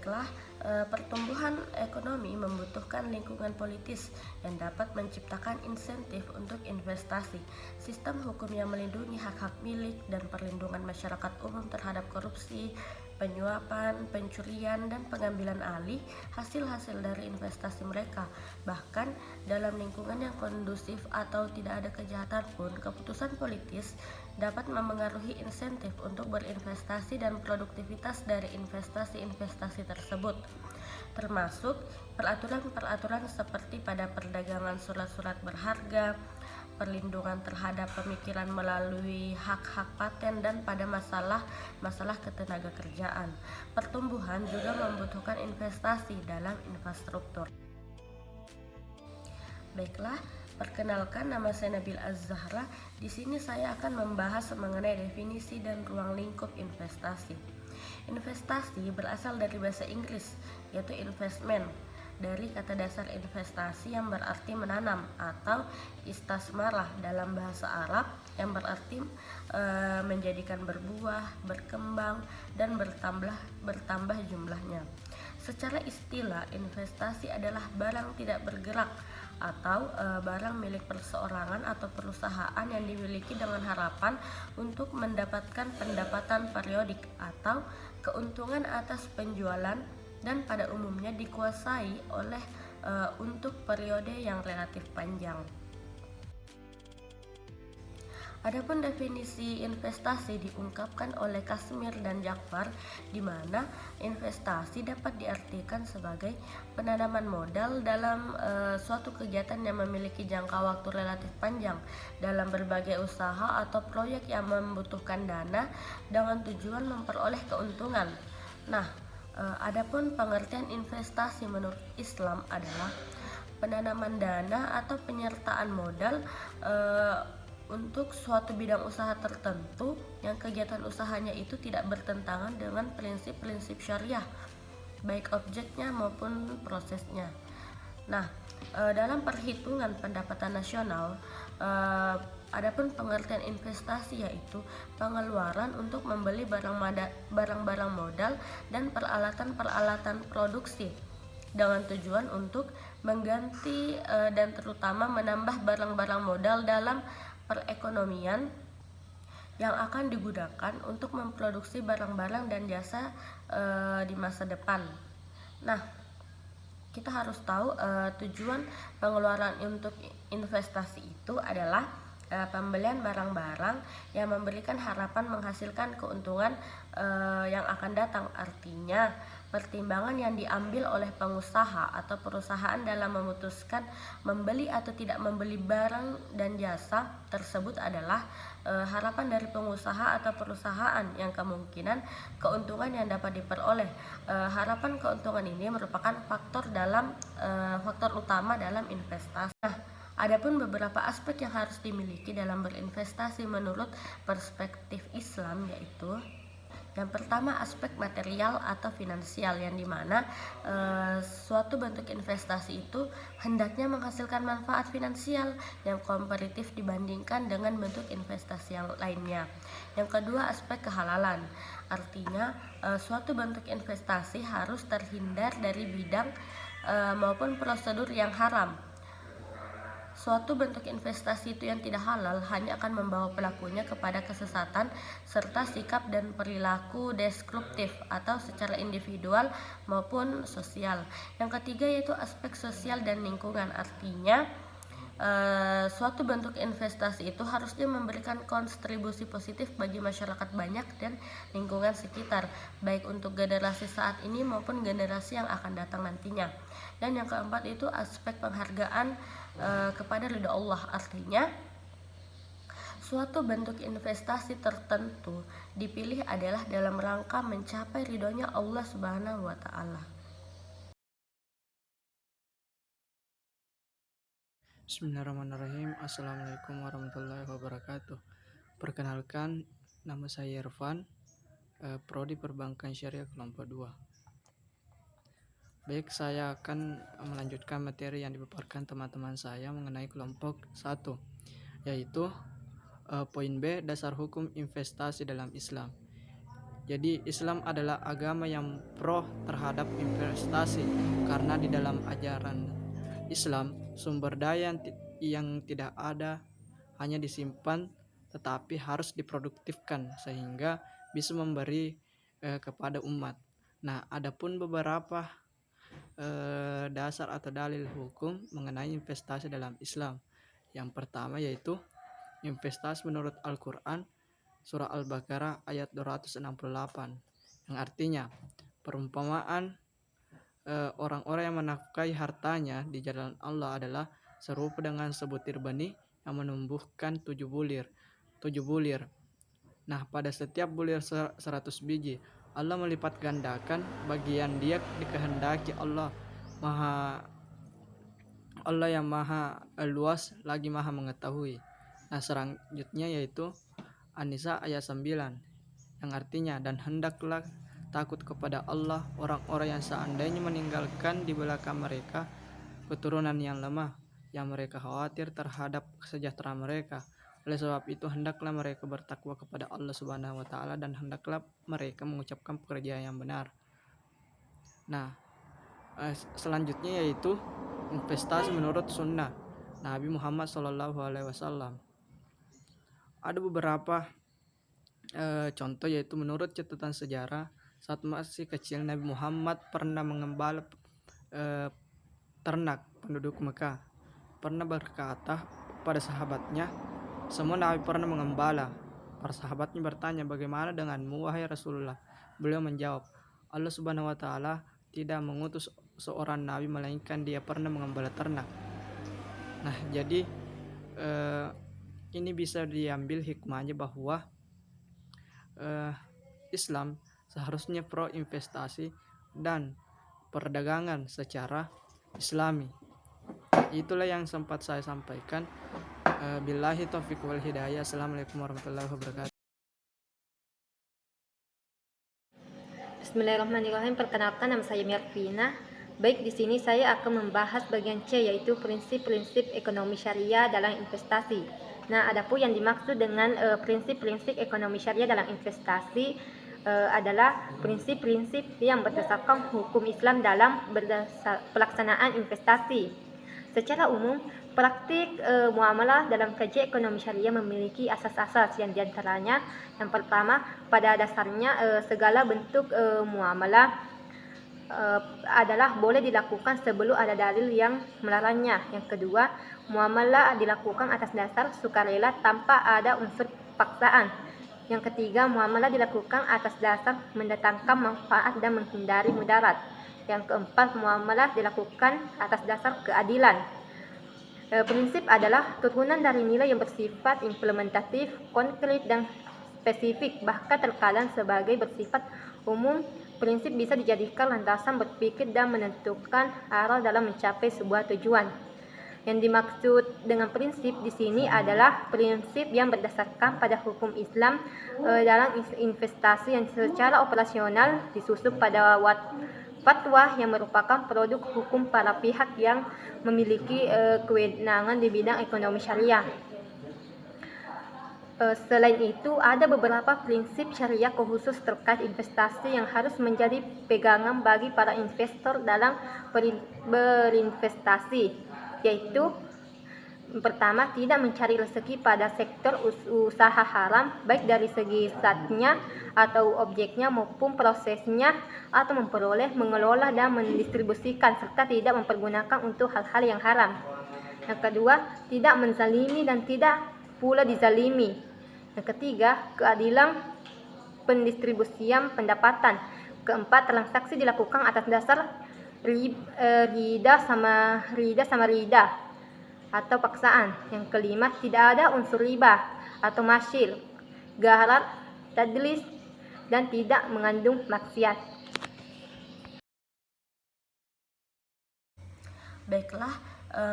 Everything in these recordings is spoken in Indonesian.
Baiklah, pertumbuhan ekonomi membutuhkan lingkungan politis yang dapat menciptakan insentif untuk investasi, sistem hukum yang melindungi hak-hak milik, dan perlindungan masyarakat umum terhadap korupsi, penyuapan, pencurian, dan pengambilan alih hasil-hasil dari investasi mereka. Bahkan dalam lingkungan yang kondusif atau tidak ada kejahatan pun, keputusan politis dapat memengaruhi insentif untuk berinvestasi dan produktivitas dari investasi-investasi tersebut, termasuk peraturan-peraturan seperti pada perdagangan surat-surat berharga, perlindungan terhadap pemikiran melalui hak-hak paten, dan pada masalah ketenagakerjaan. Pertumbuhan juga membutuhkan investasi dalam infrastruktur. Baiklah, perkenalkan, nama saya Nabil Az-Zahra. Di sini saya akan membahas mengenai definisi dan ruang lingkup investasi. Investasi berasal dari bahasa Inggris, yaitu investment, dari kata dasar investasi yang berarti menanam, atau istasmarah dalam bahasa Arab yang berarti menjadikan berbuah, berkembang, dan bertambah jumlahnya. Secara istilah, investasi adalah barang tidak bergerak atau barang milik perseorangan atau perusahaan yang dimiliki dengan harapan untuk mendapatkan pendapatan periodik atau keuntungan atas penjualan, dan pada umumnya dikuasai oleh untuk periode yang relatif panjang. Adapun definisi investasi diungkapkan oleh Kasmir dan Jakfar, di mana investasi dapat diartikan sebagai penanaman modal dalam suatu kegiatan yang memiliki jangka waktu relatif panjang dalam berbagai usaha atau proyek yang membutuhkan dana dengan tujuan memperoleh keuntungan. Nah, adapun pengertian investasi menurut Islam adalah penanaman dana atau penyertaan modal untuk suatu bidang usaha tertentu yang kegiatan usahanya itu tidak bertentangan dengan prinsip-prinsip syariah, baik objeknya maupun prosesnya. Nah, dalam perhitungan pendapatan nasional, adapun pengertian investasi yaitu pengeluaran untuk membeli barang-barang modal dan peralatan-peralatan produksi dengan tujuan untuk mengganti dan terutama menambah barang-barang modal dalam perekonomian yang akan digunakan untuk memproduksi barang-barang dan jasa di masa depan. Nah, kita harus tahu tujuan pengeluaran untuk investasi itu adalah pembelian barang-barang yang memberikan harapan menghasilkan keuntungan yang akan datang. Artinya, pertimbangan yang diambil oleh pengusaha atau perusahaan dalam memutuskan membeli atau tidak membeli barang dan jasa tersebut adalah harapan dari pengusaha atau perusahaan yang kemungkinan keuntungan yang dapat diperoleh. Harapan keuntungan ini merupakan faktor utama dalam investasi. Nah, adapun beberapa aspek yang harus dimiliki dalam berinvestasi menurut perspektif Islam, yaitu yang pertama, aspek material atau finansial, yang dimana suatu bentuk investasi itu hendaknya menghasilkan manfaat finansial yang kompetitif dibandingkan dengan bentuk investasi yang lainnya. Yang kedua, aspek kehalalan, artinya suatu bentuk investasi harus terhindar dari bidang maupun prosedur yang haram. Suatu bentuk investasi itu yang tidak halal hanya akan membawa pelakunya kepada kesesatan serta sikap dan perilaku destruktif atau secara individual maupun sosial. Yang ketiga yaitu aspek sosial dan lingkungan, artinya suatu bentuk investasi itu harusnya memberikan kontribusi positif bagi masyarakat banyak dan lingkungan sekitar, baik untuk generasi saat ini maupun generasi yang akan datang nantinya. Dan yang keempat itu aspek penghargaan kepada ridha Allah, artinya suatu bentuk investasi tertentu dipilih adalah dalam rangka mencapai ridhonya Allah Subhanahu wa Ta'ala. Bismillahirrahmanirrahim. Assalamualaikum warahmatullahi wabarakatuh. Perkenalkan, nama saya Irfan, Prodi Perbankan Syariah kelompok 2. Baik, saya akan melanjutkan materi yang dipaparkan teman-teman saya mengenai kelompok 1, yaitu poin B, dasar hukum investasi dalam Islam. Jadi Islam adalah agama yang pro terhadap investasi karena di dalam ajaran Islam sumber daya yang tidak ada hanya disimpan tetapi harus diproduktifkan sehingga bisa memberi kepada umat. Nah, adapun beberapa dasar atau dalil hukum mengenai investasi dalam Islam. Yang pertama yaitu investasi menurut Al-Quran surah Al-Baqarah ayat 268 yang artinya perumpamaan orang-orang yang menafkahi hartanya di jalan Allah adalah serupa dengan sebutir benih yang menumbuhkan 7 bulir. Nah, pada setiap bulir 100 biji, Allah melipat gandakan bagian dia dikehendaki Allah yang maha luas lagi maha mengetahui. Nah, selanjutnya yaitu An-Nisa ayat 9 yang artinya dan hendaklah takut kepada Allah orang-orang yang seandainya meninggalkan di belakang mereka keturunan yang lemah yang mereka khawatir terhadap kesejahteraan mereka. Oleh sebab itu hendaklah mereka bertakwa kepada Allah Subhanahu wa taala dan hendaklah mereka mengucapkan pekerjaan yang benar. Nah, selanjutnya yaitu investasi menurut sunnah Nabi Muhammad SAW. Ada beberapa contoh yaitu menurut catatan sejarah saat masih kecil Nabi Muhammad pernah mengembala ternak penduduk Mekah. Pernah berkata pada sahabatnya, semua Nabi pernah mengembala. Para sahabatnya bertanya, bagaimana denganmu wahai Rasulullah? Beliau menjawab, Allah Subhanahu wa taala tidak mengutus seorang nabi melainkan dia pernah mengembala ternak. Nah, jadi ini bisa diambil hikmahnya bahwa Islam seharusnya pro investasi dan perdagangan secara Islami. Itulah yang sempat saya sampaikan. Billahi taufiq wal hidayah. Assalamualaikum warahmatullahi wabarakatuh. Bismillahirrahmanirrahim. Perkenalkan, nama saya Mirvina. Baik, di sini saya akan membahas bagian C, yaitu prinsip-prinsip ekonomi syariah dalam investasi. Nah, adapun yang dimaksud dengan prinsip-prinsip ekonomi syariah dalam investasi adalah prinsip-prinsip yang berdasarkan hukum Islam dalam pelaksanaan investasi. Secara umum, praktik muamalah dalam kajian ekonomi syariah memiliki asas-asas yang diantaranya yang pertama, pada dasarnya segala bentuk muamalah adalah boleh dilakukan sebelum ada dalil yang melarangnya. Yang kedua, muamalah dilakukan atas dasar sukarela tanpa ada unsur paksaan. Yang ketiga, muamalah dilakukan atas dasar mendatangkan manfaat dan menghindari mudarat. Yang keempat, muamalah dilakukan atas dasar keadilan. Prinsip adalah turunan dari nilai yang bersifat implementatif, konkret, dan spesifik, bahkan terkadang sebagai bersifat umum. Prinsip bisa dijadikan landasan berpikir dan menentukan arah dalam mencapai sebuah tujuan. Yang dimaksud dengan prinsip di sini adalah prinsip yang berdasarkan pada hukum Islam dalam investasi yang secara operasional disusun pada fatwa yang merupakan produk hukum para pihak yang memiliki kewenangan di bidang ekonomi syariah. Selain itu, ada beberapa prinsip syariah khusus terkait investasi yang harus menjadi pegangan bagi para investor dalam berinvestasi, yaitu pertama, tidak mencari rezeki pada sektor usaha haram, baik dari segi zatnya atau objeknya maupun prosesnya, atau memperoleh, mengelola, dan mendistribusikan, serta tidak mempergunakan untuk hal-hal yang haram. Yang kedua, tidak menzalimi dan tidak pula dizalimi. Yang ketiga, keadilan pendistribusian pendapatan. Keempat, transaksi dilakukan atas dasar rida sama rida atau paksaan. Yang kelima, tidak ada unsur riba atau masyil, gharar, tadlis, dan tidak mengandung maksiat. Baiklah,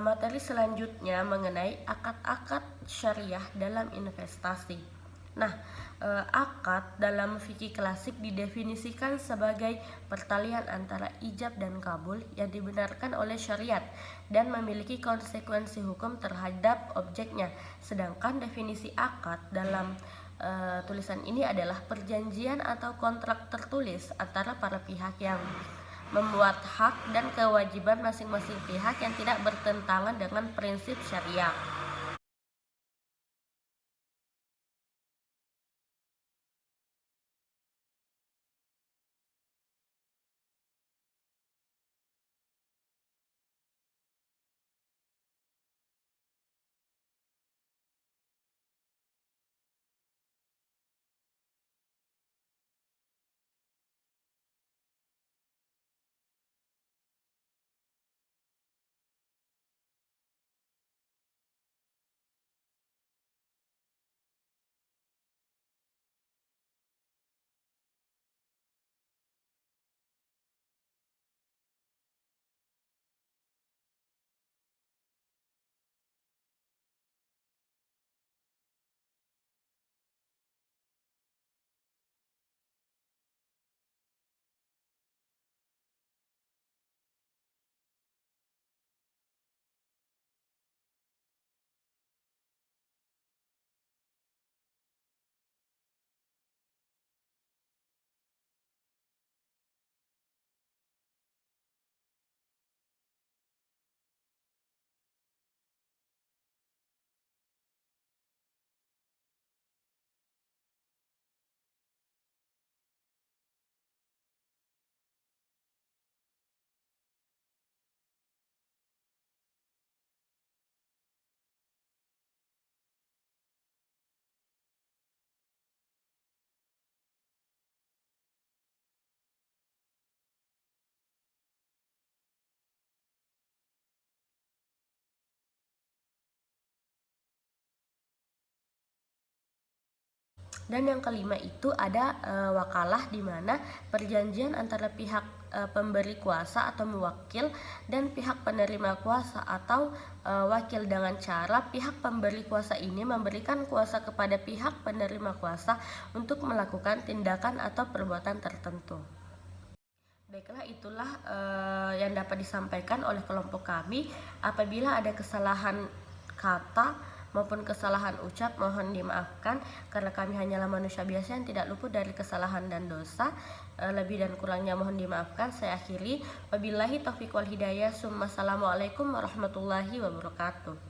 materi selanjutnya mengenai akad-akad syariah dalam investasi. Nah, akad dalam fikih klasik didefinisikan sebagai pertalian antara ijab dan kabul yang dibenarkan oleh syariat dan memiliki konsekuensi hukum terhadap objeknya. Sedangkan definisi akad dalam tulisan ini adalah perjanjian atau kontrak tertulis antara para pihak yang membuat hak dan kewajiban masing-masing pihak yang tidak bertentangan dengan prinsip syariah. Dan yang kelima itu ada wakalah, di mana perjanjian antara pihak pemberi kuasa atau muwakil dan pihak penerima kuasa atau wakil, dengan cara pihak pemberi kuasa ini memberikan kuasa kepada pihak penerima kuasa untuk melakukan tindakan atau perbuatan tertentu. Baiklah, itulah yang dapat disampaikan oleh kelompok kami. Apabila ada kesalahan kata maupun kesalahan ucap, mohon dimaafkan karena kami hanyalah manusia biasa yang tidak luput dari kesalahan dan dosa. Lebih dan kurangnya mohon dimaafkan. Saya akhiri, wabillahi taufiq wal hidayah. Assalamualaikum warahmatullahi wabarakatuh.